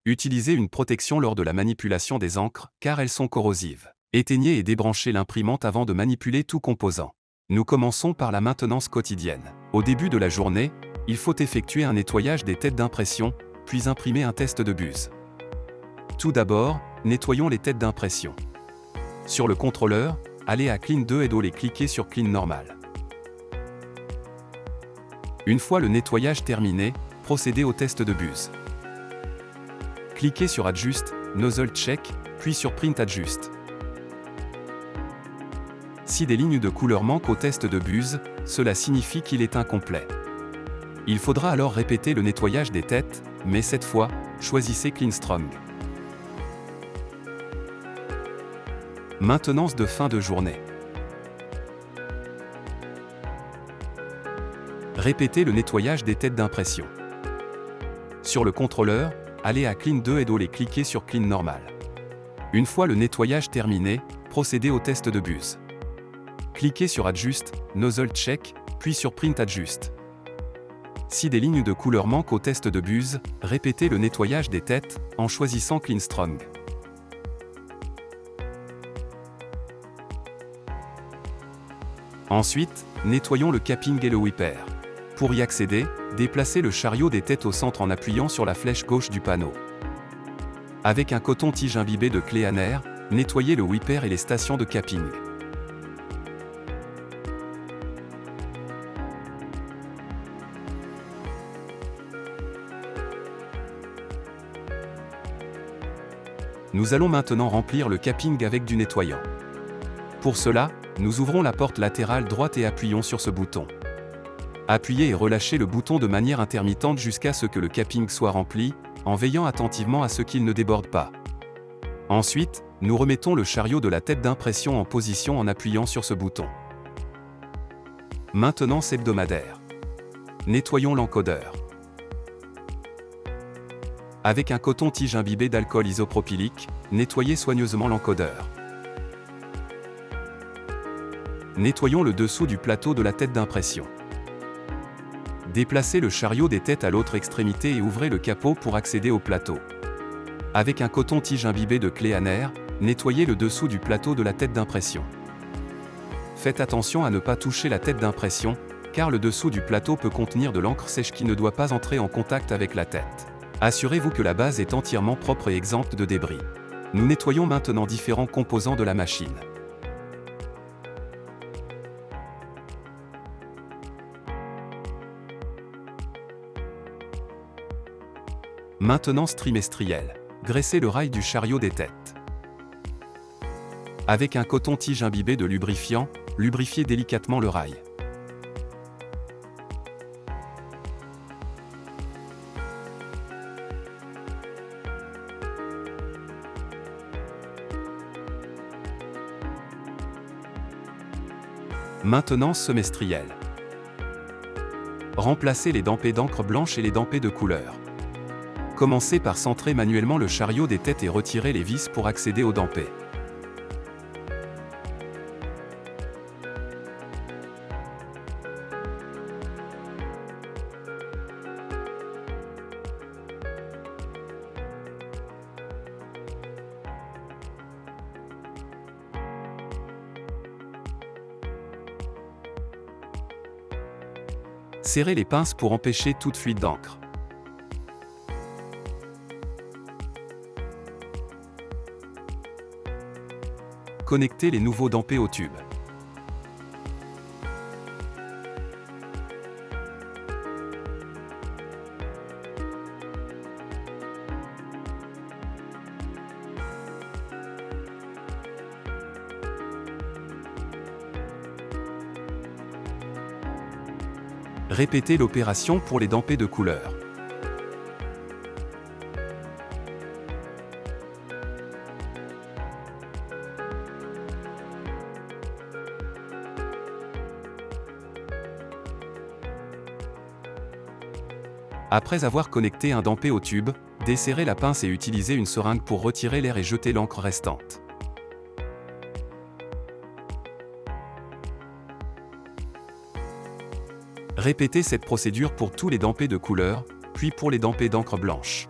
Utilisez une protection lors de la manipulation des encres, car elles sont corrosives. Éteignez et débranchez l'imprimante avant de manipuler tout composant. Nous commençons par la maintenance quotidienne. Au début de la journée, il faut effectuer un nettoyage des têtes d'impression, puis imprimer un test de buse. Tout d'abord, nettoyons les têtes d'impression. Sur le contrôleur, allez à Clean 2 et cliquez sur Clean normal. Une fois le nettoyage terminé, procédez au test de buse. Cliquez sur Adjust, Nozzle Check, puis sur Print Adjust. Si des lignes de couleur manquent au test de buse, cela signifie qu'il est incomplet. Il faudra alors répéter le nettoyage des têtes, mais cette fois, choisissez Clean Strong. Maintenance de fin de journée. Répétez le nettoyage des têtes d'impression. Sur le contrôleur, allez à Clean 2 et cliquez sur Clean normal. Une fois le nettoyage terminé, procédez au test de buse. Cliquez sur Adjust, Nozzle Check, puis sur Print Adjust. Si des lignes de couleur manquent au test de buse, répétez le nettoyage des têtes, en choisissant Clean Strong. Ensuite, nettoyons le capping et le wiper. Pour y accéder, déplacez le chariot des têtes au centre en appuyant sur la flèche gauche du panneau. Avec un coton-tige imbibé de clé en air, nettoyez le wiper et les stations de capping. Nous allons maintenant remplir le capping avec du nettoyant. Pour cela, nous ouvrons la porte latérale droite et appuyons sur ce bouton. Appuyez et relâchez le bouton de manière intermittente jusqu'à ce que le capping soit rempli, en veillant attentivement à ce qu'il ne déborde pas. Ensuite, nous remettons le chariot de la tête d'impression en position en appuyant sur ce bouton. Maintenance hebdomadaire. Nettoyons l'encodeur. Avec un coton-tige imbibé d'alcool isopropylique, nettoyez soigneusement l'encodeur. Nettoyons le dessous du plateau de la tête d'impression. Déplacez le chariot des têtes à l'autre extrémité et ouvrez le capot pour accéder au plateau. Avec un coton-tige imbibé de clé en air, nettoyez le dessous du plateau de la tête d'impression. Faites attention à ne pas toucher la tête d'impression, car le dessous du plateau peut contenir de l'encre sèche qui ne doit pas entrer en contact avec la tête. Assurez-vous que la base est entièrement propre et exempte de débris. Nous nettoyons maintenant différents composants de la machine. Maintenance trimestrielle. Graissez le rail du chariot des têtes. Avec un coton-tige imbibé de lubrifiant, lubrifiez délicatement le rail. Maintenance semestrielle. Remplacez les dampés d'encre blanche et les dampés de couleur. Commencez par centrer manuellement le chariot des têtes et retirez les vis pour accéder aux dampés. Serrez les pinces pour empêcher toute fuite d'encre. Connectez les nouveaux dampés au tube. Répétez l'opération pour les dampés de couleur. Après avoir connecté un dampé au tube, desserrez la pince et utilisez une seringue pour retirer l'air et jeter l'encre restante. Répétez cette procédure pour tous les dampés de couleur, puis pour les dampés d'encre blanche.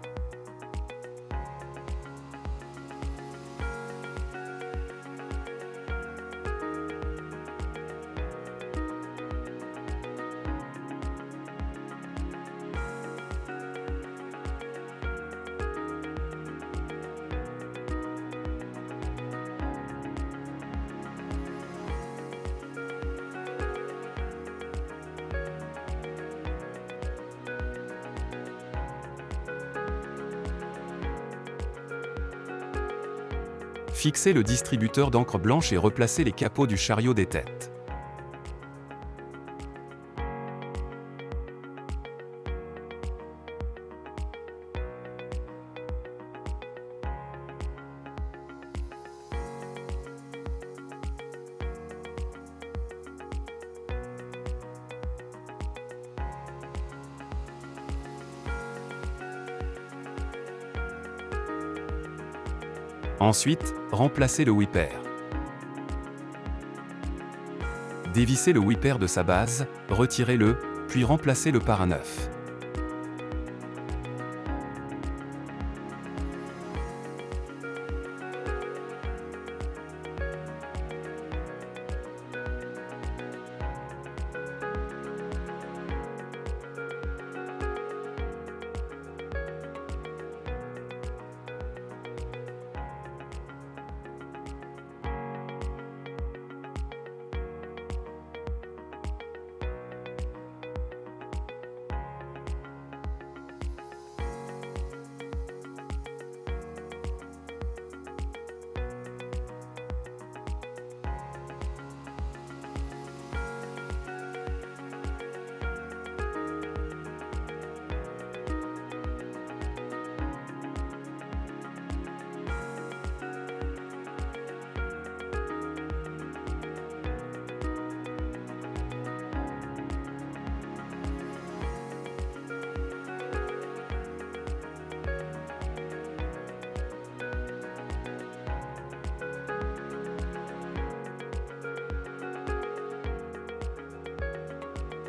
Fixez le distributeur d'encre blanche et replacez les capots du chariot des têtes. Ensuite, remplacez le wiper. Dévissez le wiper de sa base, retirez-le, puis remplacez-le par un neuf.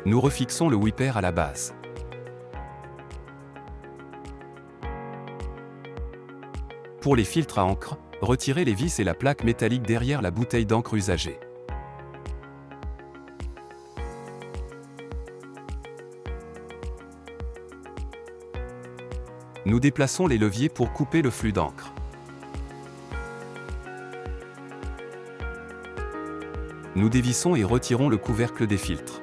Nous refixons le wiper à la base. Pour les filtres à encre, retirez les vis et la plaque métallique derrière la bouteille d'encre usagée. Nous déplaçons les leviers pour couper le flux d'encre. Nous dévissons et retirons le couvercle des filtres.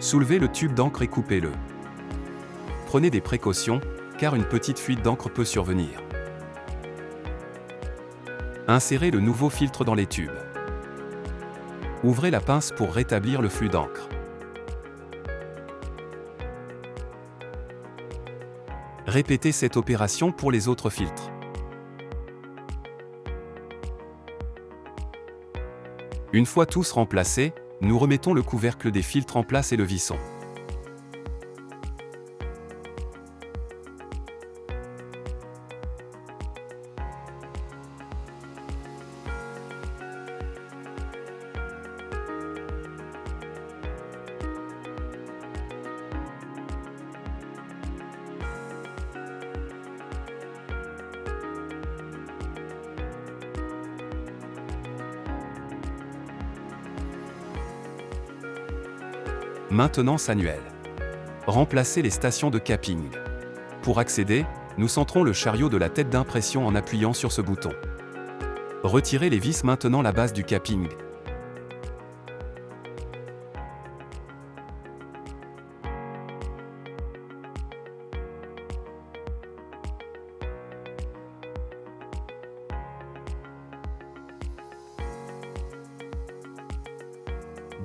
Soulevez le tube d'encre et coupez-le. Prenez des précautions, car une petite fuite d'encre peut survenir. Insérez le nouveau filtre dans les tubes. Ouvrez la pince pour rétablir le flux d'encre. Répétez cette opération pour les autres filtres. Une fois tous remplacés, nous remettons le couvercle des filtres en place et le vissons. Maintenance annuelle. Remplacez les stations de capping. Pour accéder, nous centrons le chariot de la tête d'impression en appuyant sur ce bouton. Retirez les vis maintenant la base du capping.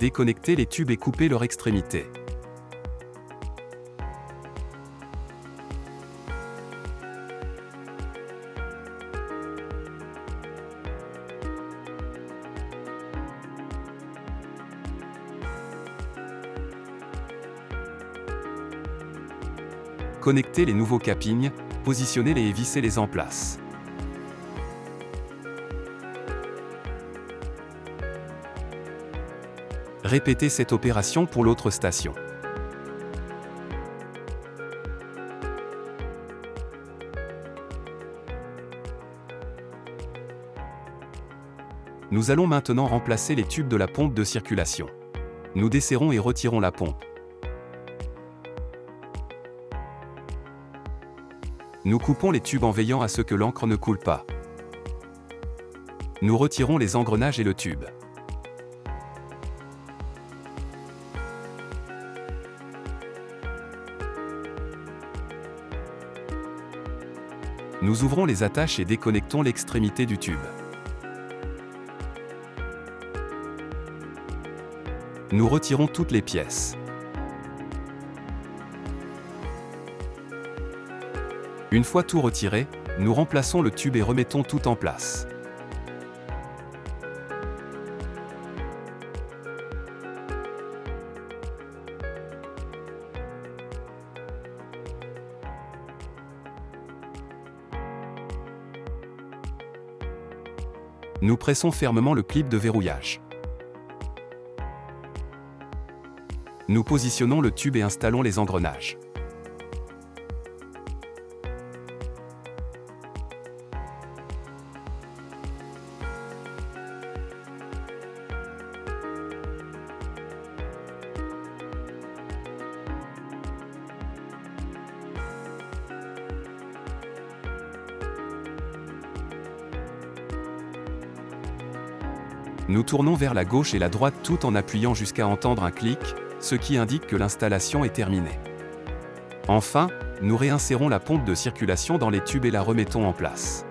Déconnectez les tubes et coupez leur extrémité. Connectez les nouveaux cappings, positionnez-les et vissez-les en place. Répétez cette opération pour l'autre station. Nous allons maintenant remplacer les tubes de la pompe de circulation. Nous desserrons et retirons la pompe. Nous coupons les tubes en veillant à ce que l'encre ne coule pas. Nous retirons les engrenages et le tube. Nous ouvrons les attaches et déconnectons l'extrémité du tube. Nous retirons toutes les pièces. Une fois tout retiré, nous remplaçons le tube et remettons tout en place. Nous pressons fermement le clip de verrouillage. Nous positionnons le tube et installons les engrenages. Nous tournons vers la gauche et la droite tout en appuyant jusqu'à entendre un clic, ce qui indique que l'installation est terminée. Enfin, nous réinsérons la pompe de circulation dans les tubes et la remettons en place.